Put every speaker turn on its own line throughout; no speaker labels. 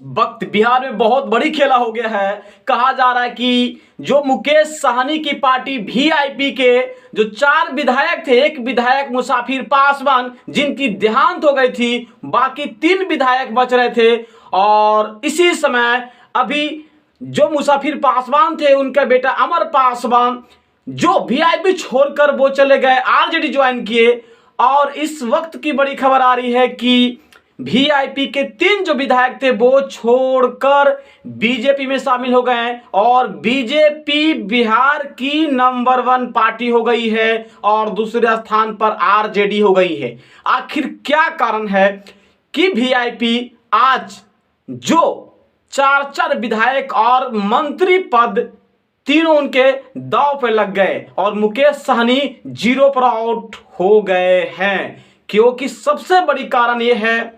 वक्त बिहार में बहुत बड़ी खेला हो गया है। कहा जा रहा है कि जो मुकेश सहनी की पार्टी वीआईपी के जो 4 विधायक थे, एक विधायक मुसाफिर पासवान जिनकी देहांत हो गई थी, बाकी 3 विधायक बच रहे थे। और इसी समय अभी जो मुसाफिर पासवान थे, उनका बेटा अमर पासवान जो वीआईपी छोड़कर वो चले गए, आरजेडी ज्वाइन किए। और इस वक्त की बड़ी खबर आ रही है कि वीआईपी के 3 जो विधायक थे वो छोड़कर बीजेपी में शामिल हो गए हैं और बीजेपी बिहार की नंबर 1 पार्टी हो गई है और दूसरे स्थान पर आरजेडी हो गई है। आखिर क्या कारण है कि वीआईपी आज जो 4 विधायक और मंत्री पद तीनों उनके दांव पे लग गए और मुकेश सहनी 0 पर आउट हो गए हैं। क्योंकि सबसे बड़ी कारण यह है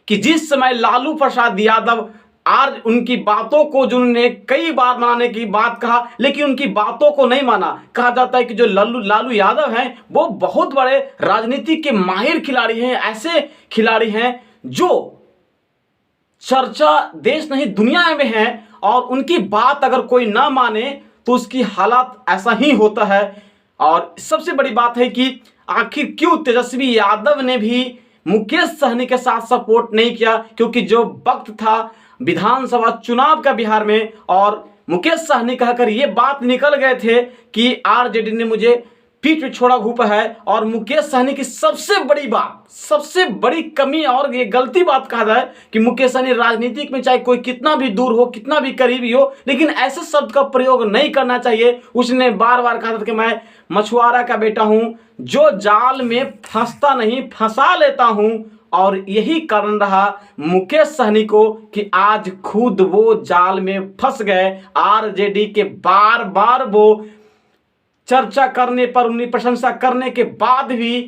कि जिस समय लालू प्रसाद यादव आज उनकी बातों को, जिन्होंने कई बार मानने की बात कहा लेकिन उनकी बातों को नहीं माना। कहा जाता है कि जो लालू यादव हैं वो बहुत बड़े राजनीति के माहिर खिलाड़ी हैं, ऐसे खिलाड़ी हैं जो चर्चा देश नहीं दुनिया में है और उनकी बात अगर कोई ना माने तो उसकी हालत ऐसा ही होता है। और सबसे बड़ी बात है कि आखिर क्यों तेजस्वी यादव ने भी मुकेश सहनी के साथ सपोर्ट नहीं किया, क्योंकि जो वक्त था विधानसभा चुनाव का बिहार में और मुकेश सहनी कहकर ये बात निकल गए थे कि आरजेडी ने मुझे पीठ पे छोड़ा घूप है। और मुकेश सहनी की सबसे बड़ी बात, सबसे बड़ी कमी और ये गलती बात कहा जाए कि मुकेश सहनी राजनीतिक में चाहे कोई कितना भी दूर हो, कितना भी करीबी हो, लेकिन ऐसे शब्द का प्रयोग नहीं करना चाहिए। उसने बार बार कहा था कि मैं मछुआरा का बेटा हूं, जो जाल में फंसता नहीं फंसा लेता हूं। और यही कारण रहा मुकेश सहनी को कि आज खुद वो जाल में फंस गए। आरजेडी के बार बार वो चर्चा करने पर, उनकी प्रशंसा करने के बाद भी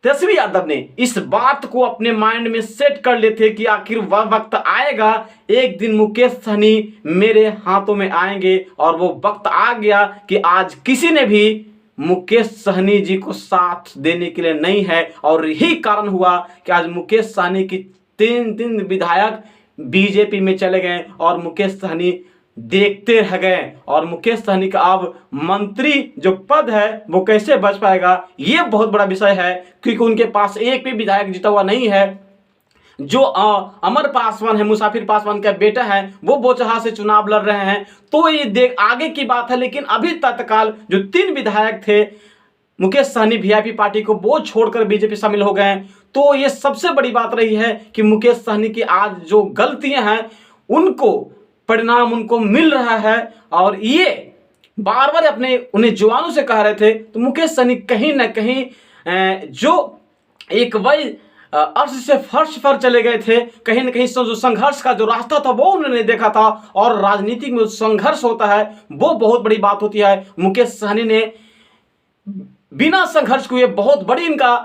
तेजस्वी यादव ने इस बात को अपने माइंड में सेट कर लेते कि आखिर वह वक्त आएगा, एक दिन मुकेश सहनी मेरे हाथों में आएंगे। और वो वक्त आ गया कि आज किसी ने भी मुकेश सहनी जी को साथ देने के लिए नहीं है। और यही कारण हुआ कि आज मुकेश सहनी की 3 विधायक बीजेपी में चले गए और मुकेश सहनी देखते रह गए। और मुकेश सहनी का अब मंत्री जो पद है वो कैसे बच पाएगा, ये बहुत बड़ा विषय है, क्योंकि उनके पास एक भी विधायक जीता हुआ नहीं है। जो अमर पासवान है, मुसाफिर पासवान का बेटा है, वो बोचहा से चुनाव लड़ रहे हैं। तो ये देख आगे की बात है, लेकिन अभी तत्काल जो 3 विधायक थे मुकेश सहनी वीआईपी पार्टी को वो छोड़कर बीजेपी शामिल हो गए। तो ये सबसे बड़ी बात रही है कि मुकेश सहनी की आज जो गलतियां हैं उनको परिणाम उनको मिल रहा है। और ये बार बार अपने उन्हें जवानों से कह रहे थे। तो मुकेश सहनी कहीं ना कहीं जो एक वही अर्श से फर्श पर चले गए थे, कहीं ना कहीं जो संघर्ष का जो रास्ता था वो उन्होंने देखा था। और राजनीति में संघर्ष होता है वो बहुत बड़ी बात होती है। मुकेश सहनी ने बिना संघर्ष हुए बहुत बड़ी इनका